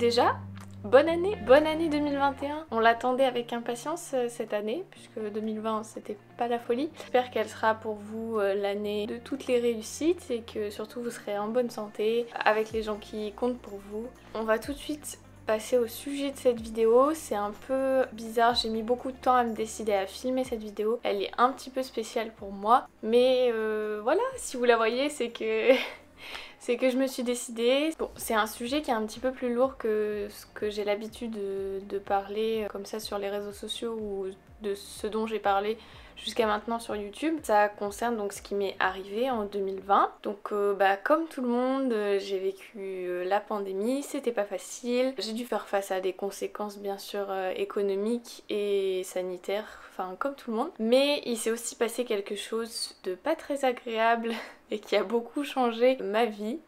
déjà, bonne année 2021. On l'attendait avec impatience cette année, puisque 2020 c'était pas la folie. J'espère qu'elle sera pour vous l'année de toutes les réussites et que surtout vous serez en bonne santé, avec les gens qui comptent pour vous. On va tout de suite passer au sujet de cette vidéo. C'est un peu bizarre, j'ai mis beaucoup de temps à me décider à filmer cette vidéo. Elle est un petit peu spéciale pour moi, mais voilà, si vous la voyez, c'est que... c'est que je me suis décidée. Bon, c'est un sujet qui est un petit peu plus lourd que ce que j'ai l'habitude de parler comme ça sur les réseaux sociaux ou de ce dont j'ai parlé jusqu'à maintenant sur YouTube. Ça concerne donc ce qui m'est arrivé en 2020. Donc comme tout le monde, j'ai vécu la pandémie, c'était pas facile. J'ai dû faire face à des conséquences bien sûr économiques et sanitaires, enfin comme tout le monde. Mais il s'est aussi passé quelque chose de pas très agréable et qui a beaucoup changé ma vie.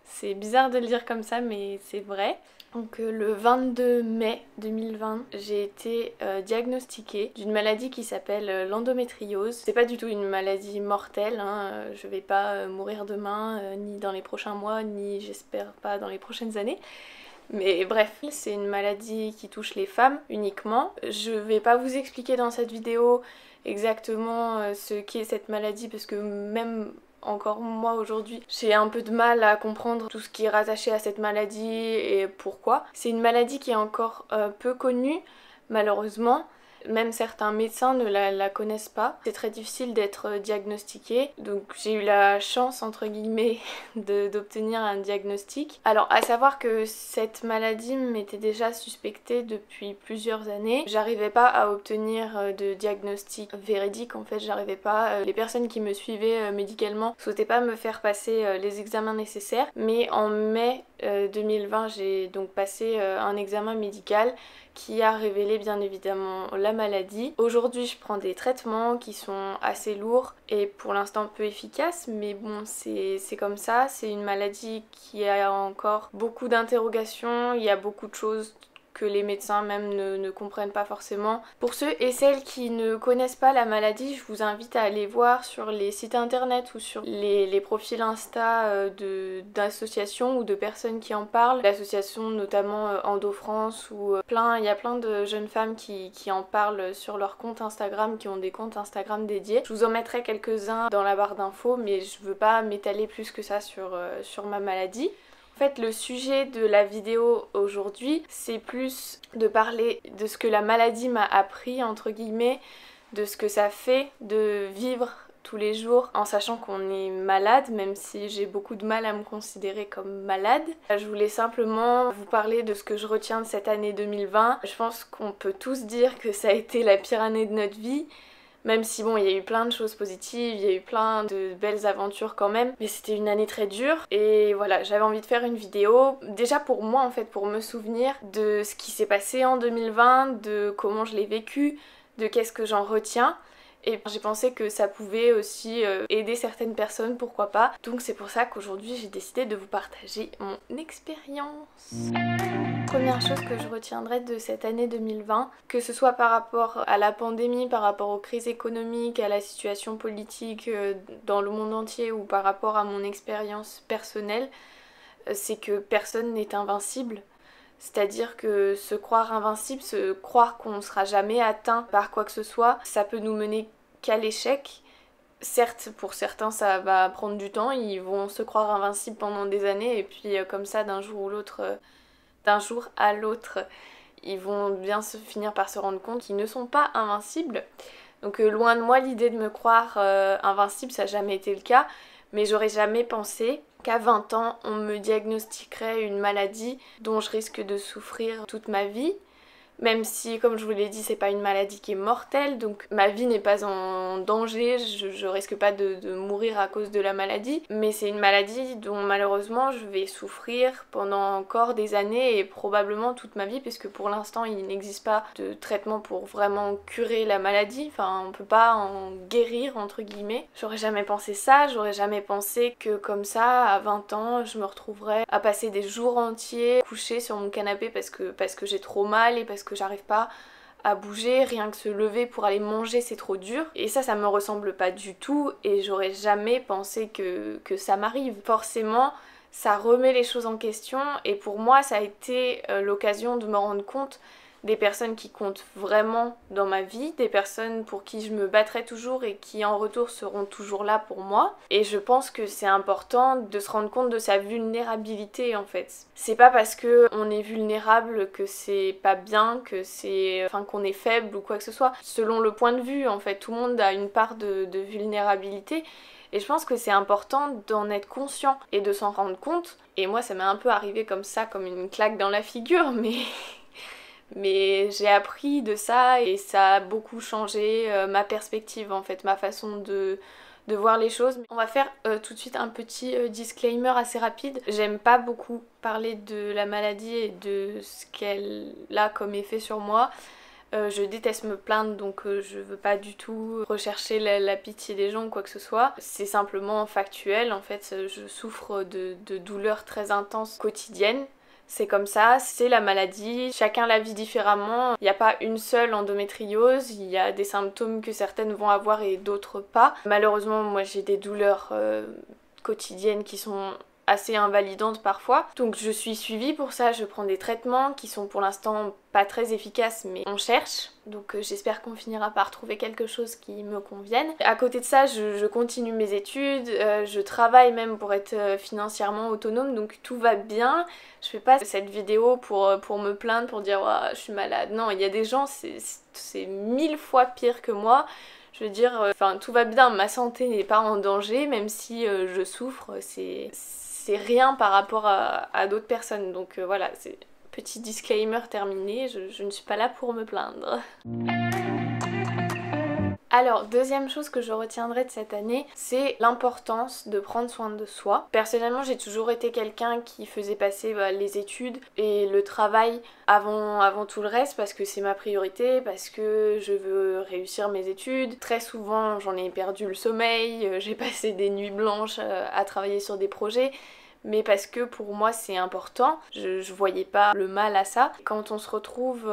C'est bizarre de le dire comme ça, mais c'est vrai. Donc le 22 mai 2020, j'ai été diagnostiquée d'une maladie qui s'appelle l'endométriose. C'est pas du tout une maladie mortelle, hein. Je vais pas mourir demain, ni dans les prochains mois, ni j'espère pas dans les prochaines années. Mais bref, c'est une maladie qui touche les femmes uniquement. Je vais pas vous expliquer dans cette vidéo exactement ce qu'est cette maladie parce que même encore moi aujourd'hui, j'ai un peu de mal à comprendre tout ce qui est rattaché à cette maladie et pourquoi. C'est une maladie qui est encore peu connue, malheureusement. Même certains médecins ne la connaissent pas. C'est très difficile d'être diagnostiqué. Donc j'ai eu la chance, entre guillemets, d'obtenir un diagnostic. Alors à savoir que cette maladie m'était déjà suspectée depuis plusieurs années. J'arrivais pas à obtenir de diagnostic véridique. En fait, j'arrivais pas. Les personnes qui me suivaient médicalement souhaitaient pas me faire passer les examens nécessaires. Mais en mai 2020, j'ai donc passé un examen médical qui a révélé bien évidemment la maladie. Aujourd'hui, je prends des traitements qui sont assez lourds et pour l'instant peu efficaces, mais bon, c'est comme ça. C'est une maladie qui a encore beaucoup d'interrogations, il y a beaucoup de choses que les médecins même ne comprennent pas forcément. Pour ceux et celles qui ne connaissent pas la maladie, je vous invite à aller voir sur les sites internet ou sur les profils Insta d'associations ou de personnes qui en parlent. L'association notamment Endo France ou il y a plein de jeunes femmes qui en parlent sur leur compte Instagram, qui ont des comptes Instagram dédiés. Je vous en mettrai quelques-uns dans la barre d'infos, mais je veux pas m'étaler plus que ça sur ma maladie. En fait, le sujet de la vidéo aujourd'hui, c'est plus de parler de ce que la maladie m'a appris, entre guillemets, de ce que ça fait de vivre tous les jours en sachant qu'on est malade, même si j'ai beaucoup de mal à me considérer comme malade. Je voulais simplement vous parler de ce que je retiens de cette année 2020. Je pense qu'on peut tous dire que ça a été la pire année de notre vie. Même si bon, il y a eu plein de choses positives, il y a eu plein de belles aventures quand même, mais c'était une année très dure et voilà, j'avais envie de faire une vidéo, déjà pour moi en fait, pour me souvenir de ce qui s'est passé en 2020, de comment je l'ai vécu, de qu'est-ce que j'en retiens. Et j'ai pensé que ça pouvait aussi aider certaines personnes, pourquoi pas. Donc c'est pour ça qu'aujourd'hui j'ai décidé de vous partager mon expérience. Première chose que je retiendrai de cette année 2020, que ce soit par rapport à la pandémie, par rapport aux crises économiques, à la situation politique dans le monde entier ou par rapport à mon expérience personnelle, c'est que personne n'est invincible. C'est-à-dire que se croire invincible, se croire qu'on ne sera jamais atteint par quoi que ce soit, ça peut nous mener qu'à l'échec. Certes, pour certains, ça va prendre du temps, ils vont se croire invincibles pendant des années et puis comme ça, d'un jour à l'autre, ils vont bien finir par se rendre compte qu'ils ne sont pas invincibles. Donc loin de moi l'idée de me croire invincible, ça n'a jamais été le cas, mais j'aurais jamais pensé qu'à 20 ans, on me diagnostiquerait une maladie dont je risque de souffrir toute ma vie. Même si, comme je vous l'ai dit, c'est pas une maladie qui est mortelle, donc ma vie n'est pas en danger, je risque pas de mourir à cause de la maladie, mais c'est une maladie dont malheureusement je vais souffrir pendant encore des années et probablement toute ma vie, puisque pour l'instant il n'existe pas de traitement pour vraiment curer la maladie, enfin on peut pas en guérir entre guillemets. J'aurais jamais pensé ça, j'aurais jamais pensé que comme ça, à 20 ans, je me retrouverais à passer des jours entiers couchée sur mon canapé parce que j'ai trop mal et parce que j'arrive pas à bouger, rien que se lever pour aller manger c'est trop dur. Et ça me ressemble pas du tout et j'aurais jamais pensé que ça m'arrive. Forcément, ça remet les choses en question et pour moi ça a été l'occasion de me rendre compte des personnes qui comptent vraiment dans ma vie, des personnes pour qui je me battrai toujours et qui en retour seront toujours là pour moi. Et je pense que c'est important de se rendre compte de sa vulnérabilité en fait. C'est pas parce que on est vulnérable que c'est pas bien, que c'est, enfin qu'on est faible ou quoi que ce soit. Selon le point de vue en fait, tout le monde a une part de vulnérabilité. Et je pense que c'est important d'en être conscient et de s'en rendre compte. Et moi ça m'est un peu arrivé comme ça, comme une claque dans la figure, mais j'ai appris de ça et ça a beaucoup changé ma perspective en fait, ma façon de voir les choses. On va faire tout de suite un petit disclaimer assez rapide. J'aime pas beaucoup parler de la maladie et de ce qu'elle a comme effet sur moi. Je déteste me plaindre donc je veux pas du tout rechercher la pitié des gens ou quoi que ce soit. C'est simplement factuel, en fait je souffre de douleurs très intenses quotidiennes. C'est comme ça, c'est la maladie, chacun la vit différemment. Il n'y a pas une seule endométriose, il y a des symptômes que certaines vont avoir et d'autres pas. Malheureusement, moi j'ai des douleurs quotidiennes qui sont assez invalidantes parfois. Donc je suis suivie pour ça, je prends des traitements qui sont pour l'instant pas très efficaces mais on cherche. Donc j'espère qu'on finira par trouver quelque chose qui me convienne. À côté de ça, je continue mes études, je travaille même pour être financièrement autonome, donc tout va bien. Je fais pas cette vidéo pour me plaindre, pour dire oh, je suis malade. Non, il y a des gens, c'est 1000 fois pire que moi. Je veux dire, enfin tout va bien, ma santé n'est pas en danger, même si je souffre, c'est rien par rapport à d'autres personnes. Donc voilà, c'est petit disclaimer terminé, je ne suis pas là pour me plaindre. Alors, deuxième chose que je retiendrai de cette année, c'est l'importance de prendre soin de soi. Personnellement, j'ai toujours été quelqu'un qui faisait passer les études et le travail avant tout le reste parce que c'est ma priorité, parce que je veux réussir mes études. Très souvent, j'en ai perdu le sommeil, j'ai passé des nuits blanches à travailler sur des projets. Mais parce que pour moi c'est important, je voyais pas le mal à ça. Quand on se retrouve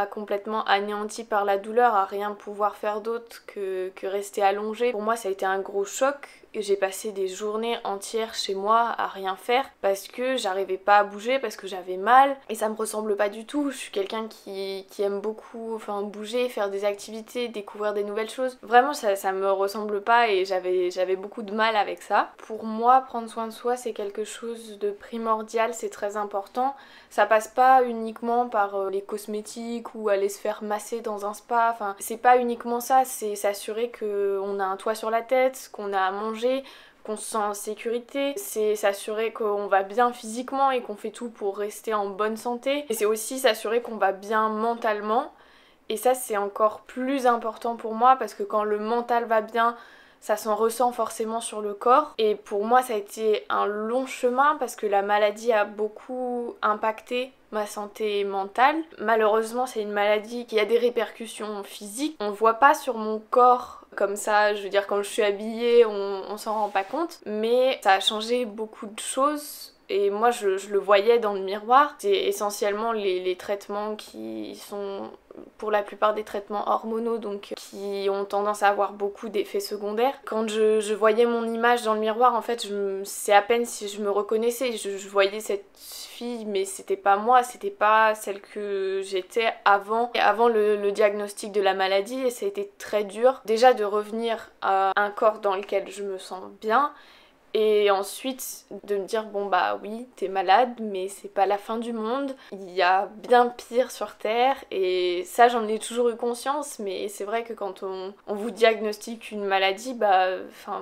complètement anéanti par la douleur, à rien pouvoir faire d'autre que rester allongé, pour moi ça a été un gros choc. J'ai passé des journées entières chez moi à rien faire parce que j'arrivais pas à bouger, parce que j'avais mal et ça me ressemble pas du tout. Je suis quelqu'un qui aime beaucoup bouger, faire des activités, découvrir des nouvelles choses. Vraiment ça me ressemble pas et j'avais beaucoup de mal avec ça. Pour moi, prendre soin de soi c'est quelque chose de primordial, c'est très important. Ça passe pas uniquement par les cosmétiques ou aller se faire masser dans un spa, enfin c'est pas uniquement ça, c'est s'assurer qu'on a un toit sur la tête, qu'on a à manger, qu'on se sent en sécurité, c'est s'assurer qu'on va bien physiquement et qu'on fait tout pour rester en bonne santé, et c'est aussi s'assurer qu'on va bien mentalement, et ça c'est encore plus important pour moi parce que quand le mental va bien, ça s'en ressent forcément sur le corps. Et pour moi ça a été un long chemin parce que la maladie a beaucoup impacté ma santé mentale. Malheureusement c'est une maladie qui a des répercussions physiques. On le voit pas sur mon corps comme ça, je veux dire quand je suis habillée on s'en rend pas compte. Mais ça a changé beaucoup de choses. Et moi je le voyais dans le miroir. C'est essentiellement les traitements qui sont pour la plupart des traitements hormonaux, donc qui ont tendance à avoir beaucoup d'effets secondaires. Quand je voyais mon image dans le miroir, en fait c'est à peine si je me reconnaissais. Je voyais cette fille mais c'était pas moi, c'était pas celle que j'étais avant le diagnostic de la maladie, et ça a été très dur déjà de revenir à un corps dans lequel je me sens bien. Et ensuite de me dire bon bah oui t'es malade mais c'est pas la fin du monde, il y a bien pire sur terre, et ça j'en ai toujours eu conscience, mais c'est vrai que quand on vous diagnostique une maladie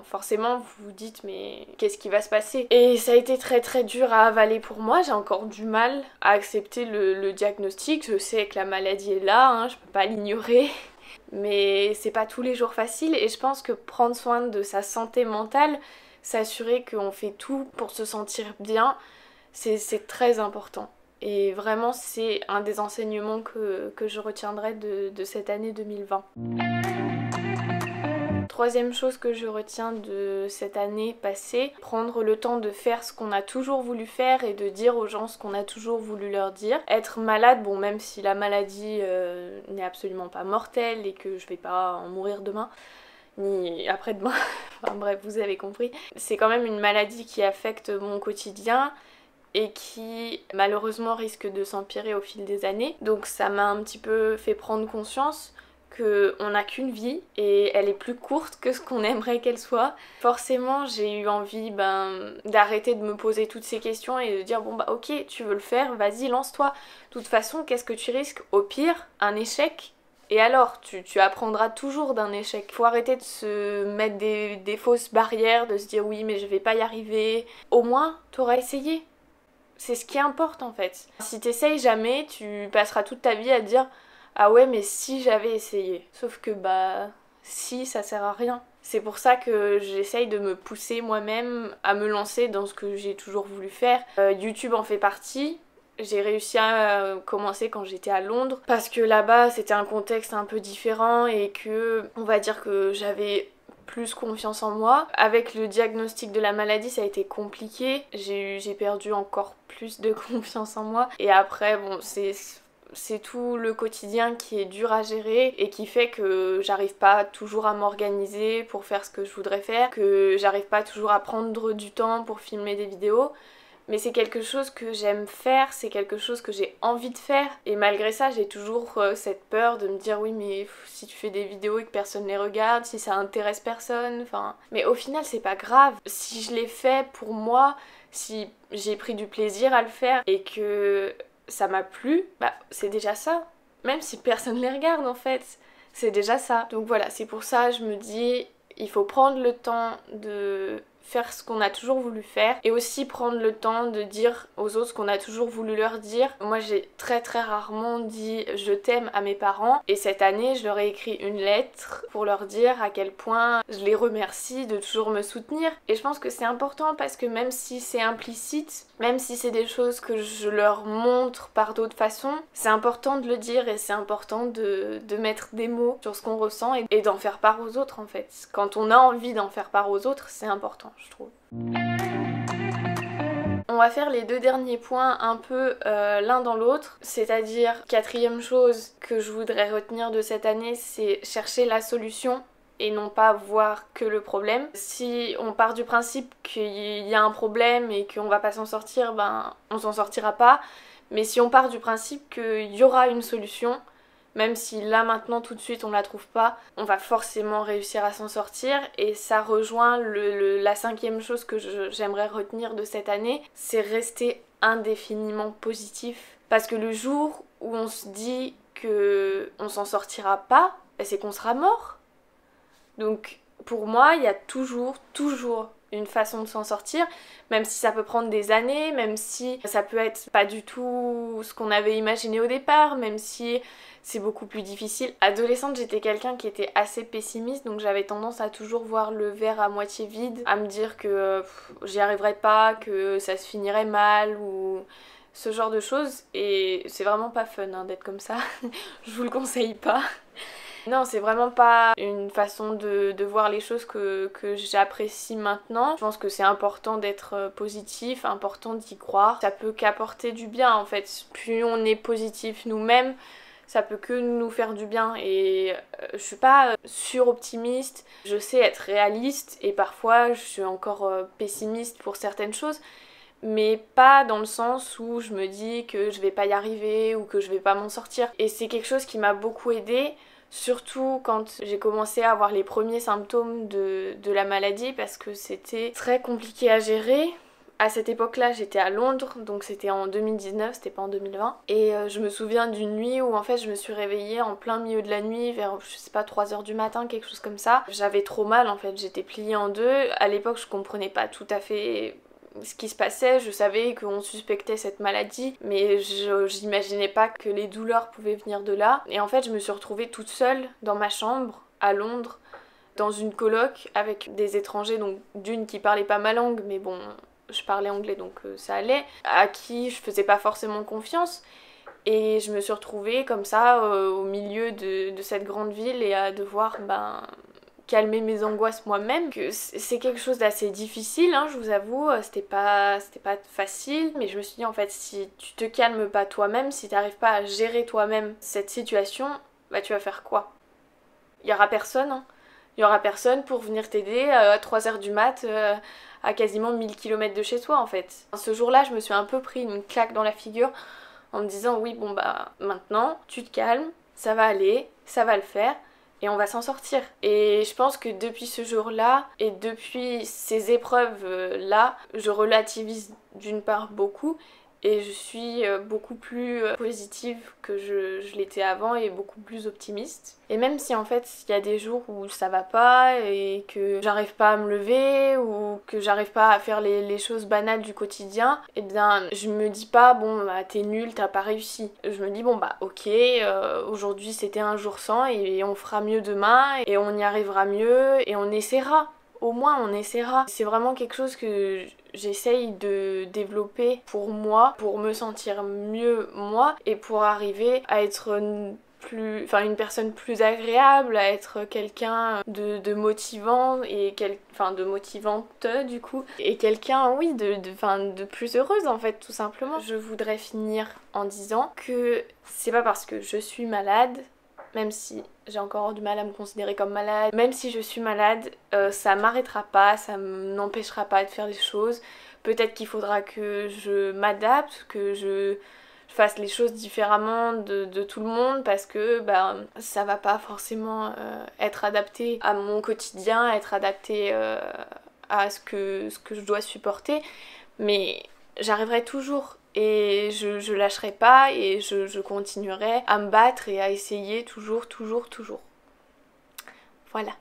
forcément vous vous dites mais qu'est-ce qui va se passer. Et ça a été très très dur à avaler pour moi, j'ai encore du mal à accepter le diagnostic. Je sais que la maladie est là, je peux pas l'ignorer. Mais c'est pas tous les jours facile, et je pense que prendre soin de sa santé mentale, s'assurer qu'on fait tout pour se sentir bien, c'est très important. Et vraiment c'est un des enseignements que je retiendrai de cette année 2020. Troisième chose que je retiens de cette année passée, prendre le temps de faire ce qu'on a toujours voulu faire et de dire aux gens ce qu'on a toujours voulu leur dire. Être malade, bon même si la maladie n'est absolument pas mortelle et que je vais pas en mourir demain, ni après-demain. Enfin bref, vous avez compris. C'est quand même une maladie qui affecte mon quotidien et qui malheureusement risque de s'empirer au fil des années. Donc ça m'a un petit peu fait prendre conscience qu'on n'a qu'une vie et elle est plus courte que ce qu'on aimerait qu'elle soit. Forcément, j'ai eu envie d'arrêter de me poser toutes ces questions et de dire bon bah ok, tu veux le faire, vas-y, lance-toi. De toute façon, qu'est-ce que tu risques? Au pire, un échec. Et alors, tu apprendras toujours d'un échec. Faut arrêter de se mettre des fausses barrières, de se dire oui mais je vais pas y arriver. Au moins, t'auras essayé. C'est ce qui importe en fait. Si t'essayes jamais, tu passeras toute ta vie à te dire ah ouais mais si j'avais essayé. Sauf que si ça sert à rien. C'est pour ça que j'essaye de me pousser moi-même à me lancer dans ce que j'ai toujours voulu faire. YouTube en fait partie. J'ai réussi à commencer quand j'étais à Londres parce que là-bas c'était un contexte un peu différent et que on va dire que j'avais plus confiance en moi. Avec le diagnostic de la maladie, ça a été compliqué. J'ai perdu encore plus de confiance en moi. Et après, bon, c'est tout le quotidien qui est dur à gérer et qui fait que j'arrive pas toujours à m'organiser pour faire ce que je voudrais faire, que j'arrive pas toujours à prendre du temps pour filmer des vidéos. Mais c'est quelque chose que j'aime faire, c'est quelque chose que j'ai envie de faire. Et malgré ça, j'ai toujours cette peur de me dire oui mais si tu fais des vidéos et que personne les regarde, si ça intéresse personne, enfin... Mais au final, c'est pas grave. Si je l'ai fait pour moi, si j'ai pris du plaisir à le faire et que ça m'a plu, c'est déjà ça. Même si personne les regarde en fait, c'est déjà ça. Donc voilà, c'est pour ça je me dis, il faut prendre le temps de faire ce qu'on a toujours voulu faire et aussi prendre le temps de dire aux autres ce qu'on a toujours voulu leur dire. Moi j'ai très rarement dit je t'aime à mes parents et cette année je leur ai écrit une lettre pour leur dire à quel point je les remercie de toujours me soutenir et je pense que c'est important parce que même si c'est implicite, même si c'est des choses que je leur montre par d'autres façons, c'est important de le dire et c'est important de mettre des mots sur ce qu'on ressent et d'en faire part aux autres en fait. Quand on a envie d'en faire part aux autres, c'est important je trouve. On va faire les deux derniers points un peu l'un dans l'autre, c'est-à-dire quatrième chose que je voudrais retenir de cette année, c'est chercher la solution et non pas voir que le problème. Si on part du principe qu'il y a un problème et qu'on va pas s'en sortir, on s'en sortira pas. Mais si on part du principe qu'il y aura une solution, même si là maintenant tout de suite on la trouve pas, on va forcément réussir à s'en sortir et ça rejoint la cinquième chose que j'aimerais retenir de cette année, c'est rester indéfiniment positif. Parce que le jour où on se dit que on s'en sortira pas, c'est qu'on sera mort. Donc pour moi il y a toujours une façon de s'en sortir, même si ça peut prendre des années, même si ça peut être pas du tout ce qu'on avait imaginé au départ, même si c'est beaucoup plus difficile. Adolescente, j'étais quelqu'un qui était assez pessimiste, donc j'avais tendance à toujours voir le verre à moitié vide, à me dire que j'y arriverais pas, que ça se finirait mal ou ce genre de choses. Et c'est vraiment pas fun d'être comme ça, je vous le conseille pas. Non, c'est vraiment pas une façon de voir les choses que j'apprécie maintenant. Je pense que c'est important d'être positif, important d'y croire. Ça peut qu'apporter du bien en fait. Plus on est positif nous-mêmes, ça peut que nous faire du bien. Et je suis pas suroptimiste, je sais être réaliste et parfois je suis encore pessimiste pour certaines choses. Mais pas dans le sens où je me dis que je vais pas y arriver ou que je vais pas m'en sortir. Et c'est quelque chose qui m'a beaucoup aidée. Surtout quand j'ai commencé à avoir les premiers symptômes de la maladie parce que c'était très compliqué à gérer. À cette époque-là, j'étais à Londres, donc c'était en 2019, c'était pas en 2020. Et je me souviens d'une nuit où en fait je me suis réveillée en plein milieu de la nuit, vers je sais pas 3h du matin, quelque chose comme ça. J'avais trop mal en fait, j'étais pliée en deux. À l'époque, je comprenais pas tout à fait ce qui se passait, je savais qu'on suspectait cette maladie, mais j'imaginais pas que les douleurs pouvaient venir de là. Et en fait, je me suis retrouvée toute seule dans ma chambre, à Londres, dans une coloc avec des étrangers, donc d'une qui parlait pas ma langue, mais bon, je parlais anglais donc ça allait, à qui je faisais pas forcément confiance. Et je me suis retrouvée comme ça au milieu de cette grande ville et à devoir calmer mes angoisses moi-même, que c'est quelque chose d'assez difficile, je vous avoue, c'était pas facile, mais je me suis dit en fait si tu te calmes pas toi-même, si t'arrives pas à gérer toi-même cette situation, tu vas faire quoi? Il y aura personne, Il y aura personne pour venir t'aider à 3h du mat à quasiment 1000 km de chez toi en fait. Ce jour-là, je me suis un peu pris une claque dans la figure en me disant oui bon bah maintenant tu te calmes, ça va aller, ça va le faire et on va s'en sortir. Et je pense que depuis ce jour-là et depuis ces épreuves-là, je relativise d'une part beaucoup et je suis beaucoup plus positive que je l'étais avant et beaucoup plus optimiste. Et même si en fait il y a des jours où ça va pas et que j'arrive pas à me lever ou que j'arrive pas à faire les choses banales du quotidien, eh bien je me dis pas bon bah t'es nul, t'as pas réussi. Je me dis bon bah ok, aujourd'hui c'était un jour sans et on fera mieux demain et on y arrivera mieux et on essaiera. Au moins on essaiera. C'est vraiment quelque chose que j'essaye de développer pour moi, pour me sentir mieux moi et pour arriver à être une personne plus agréable, à être quelqu'un de motivant et de motivante du coup et quelqu'un oui de plus heureuse en fait tout simplement. Je voudrais finir en disant que c'est pas parce que je suis malade, même si j'ai encore du mal à me considérer comme malade, même si je suis malade, ça m'arrêtera pas, ça n'empêchera pas de faire des choses. Peut-être qu'il faudra que je m'adapte, que je fasse les choses différemment de tout le monde parce que bah, ça va pas forcément être adapté à mon quotidien, être adapté à ce que je dois supporter. Mais j'arriverai toujours et je lâcherai pas et je continuerai à me battre et à essayer toujours. Voilà.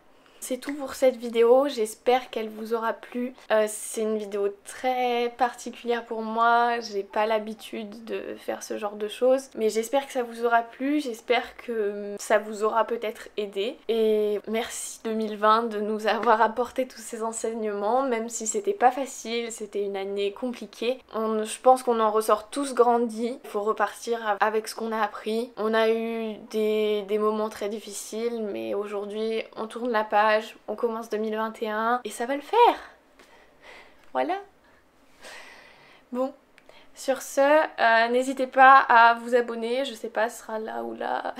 C'est tout pour cette vidéo, j'espère qu'elle vous aura plu. C'est une vidéo très particulière pour moi, j'ai pas l'habitude de faire ce genre de choses, mais j'espère que ça vous aura plu, j'espère que ça vous aura peut-être aidé. Et merci 2020 de nous avoir apporté tous ces enseignements, même si c'était pas facile, c'était une année compliquée. Je pense qu'on en ressort tous grandis, il faut repartir avec ce qu'on a appris. On a eu des moments très difficiles, mais aujourd'hui on tourne la page. On commence 2021 et ça va le faire. Voilà. Bon, sur ce, n'hésitez pas à vous abonner, je sais pas, ce sera là ou là.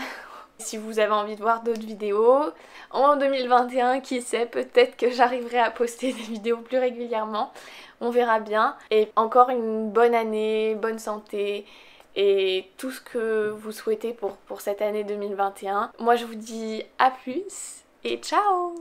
Si vous avez envie de voir d'autres vidéos, en 2021, qui sait, peut-être que j'arriverai à poster des vidéos plus régulièrement. On verra bien. Et encore une bonne année, bonne santé et tout ce que vous souhaitez pour cette année 2021. Moi je vous dis à plus et ciao!